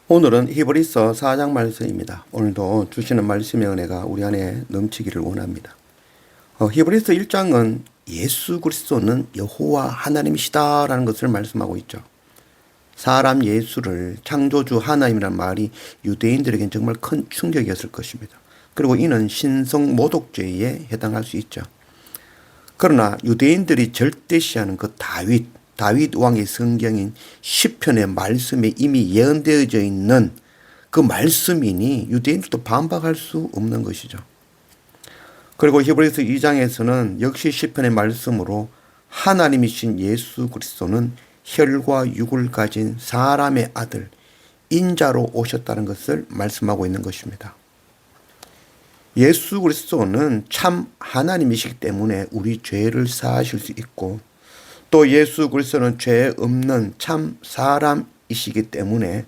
오늘은 히브리서 4장 말씀입니다. 오늘도 주시는 말씀의 은혜가 우리 안에 넘치기를 원합니다. 히브리서 1장은 예수 그리스도는 여호와 하나님이시다라는 것을 말씀하고 있죠. 사람 예수를 창조주 하나님이라는 말이 유대인들에겐 정말 큰 충격이었을 것입니다. 그리고 이는 신성 모독죄에 해당할 수 있죠. 그러나 유대인들이 절대시하는 그 다윗 왕의 성경인 시편의 말씀에 이미 예언되어져 있는 그 말씀이니 유대인들도 반박할 수 없는 것이죠. 그리고 히브리서 2장에서는 역시 시편의 말씀으로 하나님이신 예수 그리스도는 혈과 육을 가진 사람의 아들 인자로 오셨다는 것을 말씀하고 있는 것입니다. 예수 그리스도는 참 하나님이시기 때문에 우리 죄를 사하실 수 있고, 또 예수 그리스도는 죄 없는 참 사람이시기 때문에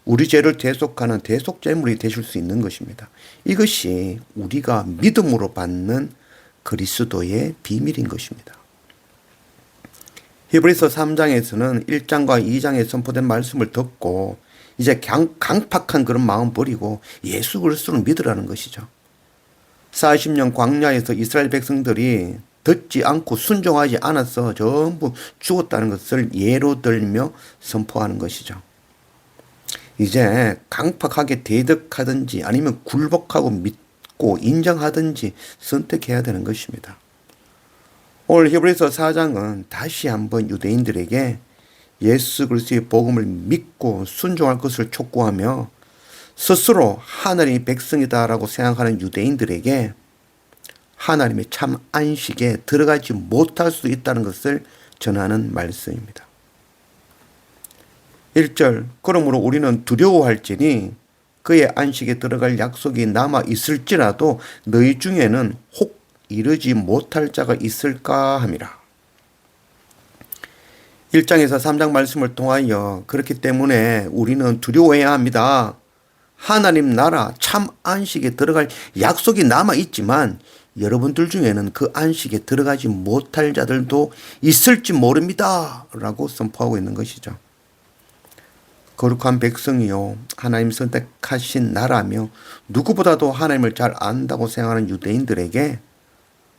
우리 죄를 대속하는 대속제물이 되실 수 있는 것입니다. 이것이 우리가 믿음으로 받는 그리스도의 비밀인 것입니다. 히브리서 3장에서는 1장과 2장에 선포된 말씀을 듣고 이제 강팍한 그런 마음 버리고 예수 그리스도를 믿으라는 것이죠. 40년 광야에서 이스라엘 백성들이 듣지 않고 순종하지 않아서 전부 죽었다는 것을 예로 들며 선포하는 것이죠. 이제 강팍하게 대적하든지 아니면 굴복하고 믿고 인정하든지 선택해야 되는 것입니다. 오늘 히브리서 4장은 다시 한번 유대인들에게 예수 그리스도의 복음을 믿고 순종할 것을 촉구하며 스스로 하나님의 백성이다라고 생각하는 유대인들에게 하나님의 참 안식에 들어가지 못할 수 있다는 것을 전하는 말씀입니다. 1절, 그러므로 우리는 두려워할지니 그의 안식에 들어갈 약속이 남아 있을지라도 너희 중에는 혹 이르지 못할 자가 있을까 함이라. 1장에서 3장 말씀을 통하여 그렇기 때문에 우리는 두려워해야 합니다. 하나님 나라 참 안식에 들어갈 약속이 남아 있지만 여러분들 중에는 그 안식에 들어가지 못할 자들도 있을지 모릅니다 라고 선포하고 있는 것이죠. 거룩한 백성이요 하나님 선택하신 나라며 누구보다도 하나님을 잘 안다고 생각하는 유대인들에게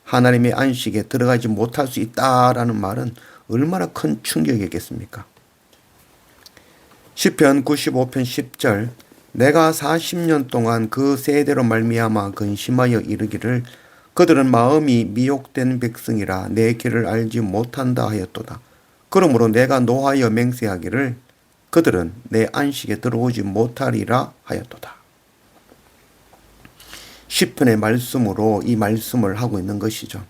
하나님의 안식에 들어가지 못할 수 있다라는 말은 얼마나 큰 충격이겠습니까? 시편 95편 10절, 내가 40년 동안 그 세대로 말미암아 근심하여 이르기를 그들은 마음이 미혹된 백성이라 내 길을 알지 못한다 하였도다. 그러므로 내가 노하여 맹세하기를 그들은 내 안식에 들어오지 못하리라 하였도다. 시편의 말씀으로 이 말씀을 하고 있는 것이죠.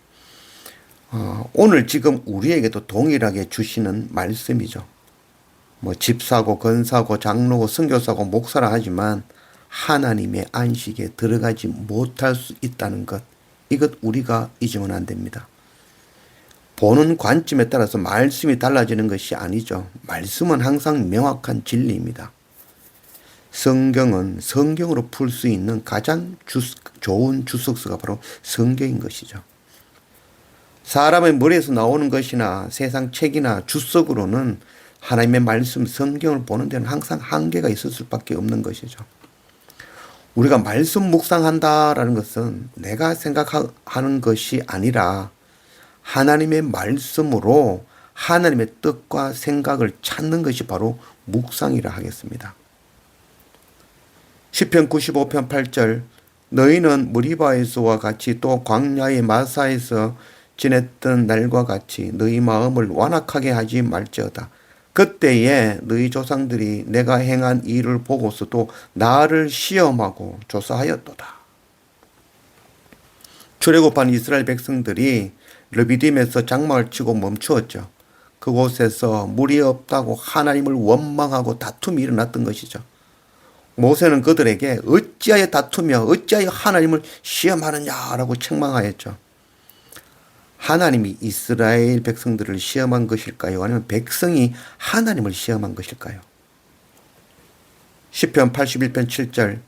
오늘 지금 우리에게도 동일하게 주시는 말씀이죠. 집사고 권사고 장로고 선교사고 목사라 하지만 하나님의 안식에 들어가지 못할 수 있다는 것, 이것 우리가 잊으면 안 됩니다. 보는 관점에 따라서 말씀이 달라지는 것이 아니죠. 말씀은 항상 명확한 진리입니다. 성경은 성경으로 풀 수 있는 가장 좋은 주석서가 바로 성경인 것이죠. 사람의 머리에서 나오는 것이나 세상 책이나 주석으로는 하나님의 말씀 성경을 보는 데는 항상 한계가 있을 수밖에 없는 것이죠. 우리가 말씀 묵상한다라는 것은 내가 생각하는 것이 아니라 하나님의 말씀으로 하나님의 뜻과 생각을 찾는 것이 바로 묵상이라 하겠습니다. 시편 95편 8절, 너희는 무리바에서와 같이 또 광야의 마사에서 지냈던 날과 같이 너희 마음을 완악하게 하지 말지어다. 그때에 너희 조상들이 내가 행한 일을 보고서도 나를 시험하고 조사하였도다. 출애굽한 이스라엘 백성들이 르비딤에서 장막을 치고 멈추었죠. 그곳에서 물이 없다고 하나님을 원망하고 다툼이 일어났던 것이죠. 모세는 그들에게 어찌하여 다투며 어찌하여 하나님을 시험하느냐라고 책망하였죠. 하나님이 이스라엘 백성들을 시험한 것일까요? 아니면 백성이 하나님을 시험한 것일까요? 시편 81편 7절,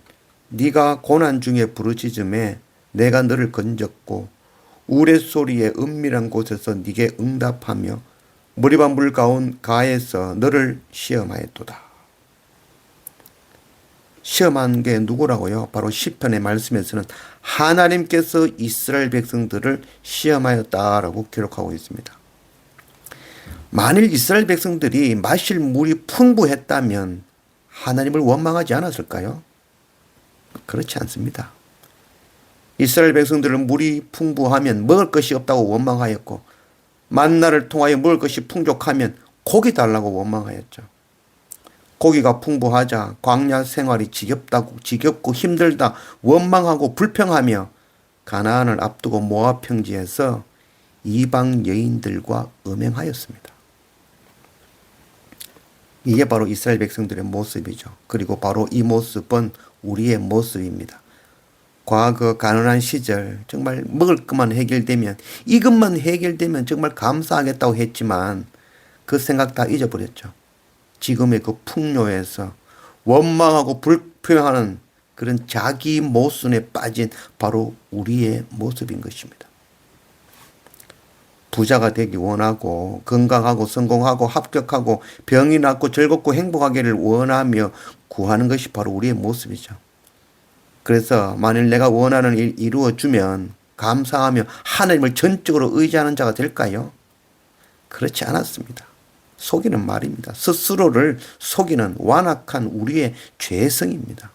네가 고난 중에 부르짖음에 내가 너를 건졌고 우레소리의 은밀한 곳에서 네게 응답하며 머리바 물 가운 가에서 너를 시험하였도다. 시험한 게 누구라고요? 바로 시편의 말씀에서는 하나님께서 이스라엘 백성들을 시험하였다라고 기록하고 있습니다. 만일 이스라엘 백성들이 마실 물이 풍부했다면 하나님을 원망하지 않았을까요? 그렇지 않습니다. 이스라엘 백성들은 물이 풍부하면 먹을 것이 없다고 원망하였고, 만나를 통하여 먹을 것이 풍족하면 고기 달라고 원망하였죠. 고기가 풍부하자 광야 생활이 지겹고 힘들다 원망하고 불평하며 가나안을 앞두고 모압 평지에서 이방 여인들과 음행하였습니다. 이게 바로 이스라엘 백성들의 모습이죠. 그리고 바로 이 모습은 우리의 모습입니다. 과거 가난한 시절 정말 먹을 것만 해결되면, 이것만 해결되면 정말 감사하겠다고 했지만 그 생각 다 잊어버렸죠. 지금의 그 풍요에서 원망하고 불평하는 그런 자기 모순에 빠진 바로 우리의 모습인 것입니다. 부자가 되기 원하고 건강하고 성공하고 합격하고 병이 낫고 즐겁고 행복하기를 원하며 구하는 것이 바로 우리의 모습이죠. 그래서 만일 내가 원하는 일 이루어주면 감사하며 하나님을 전적으로 의지하는 자가 될까요? 그렇지 않았습니다. 속이는 말입니다. 스스로를 속이는 완악한 우리의 죄성입니다.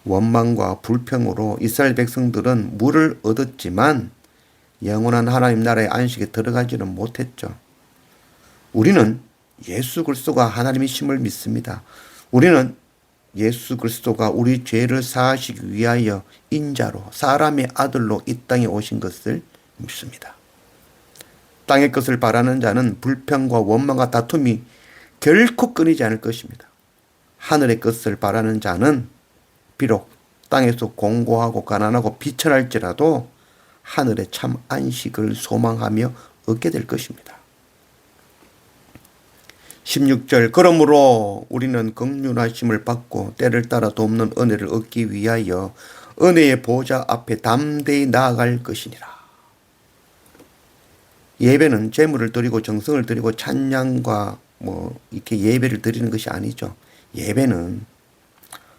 원망과 불평으로 이스라엘 백성들은 물을 얻었지만 영원한 하나님 나라의 안식에 들어가지는 못했죠. 우리는 예수 그리스도가 하나님이심을 믿습니다. 우리는 예수 그리스도가 우리 죄를 사하시기 위하여 인자로 사람의 아들로 이 땅에 오신 것을 믿습니다. 땅의 것을 바라는 자는 불평과 원망과 다툼이 결코 끊이지 않을 것입니다. 하늘의 것을 바라는 자는 비록 땅에서 공고하고 가난하고 비천할지라도 하늘의 참 안식을 소망하며 얻게 될 것입니다. 16절 그러므로 우리는 긍휼하심을 받고 때를 따라 돕는 은혜를 얻기 위하여 은혜의 보좌 앞에 담대히 나아갈 것이니라. 예배는 재물을 드리고 정성을 드리고 찬양과 이렇게 예배를 드리는 것이 아니죠. 예배는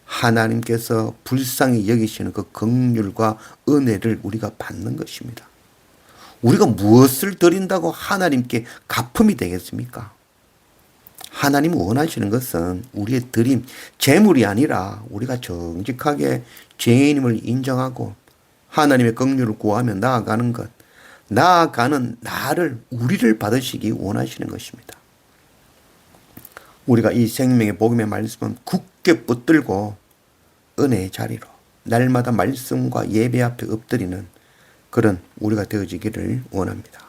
하나님께서 불쌍히 여기시는 그 긍휼과 은혜를 우리가 받는 것입니다. 우리가 무엇을 드린다고 하나님께 갚음이 되겠습니까? 하나님 원하시는 것은 우리의 드림, 재물이 아니라 우리가 정직하게 죄인임을 인정하고 하나님의 긍휼을 구하며 나아가는 것, 나아가는 우리를 받으시기 원하시는 것입니다. 우리가 이 생명의 복음의 말씀은 굳게 붙들고 은혜의 자리로 날마다 말씀과 예배 앞에 엎드리는 그런 우리가 되어지기를 원합니다.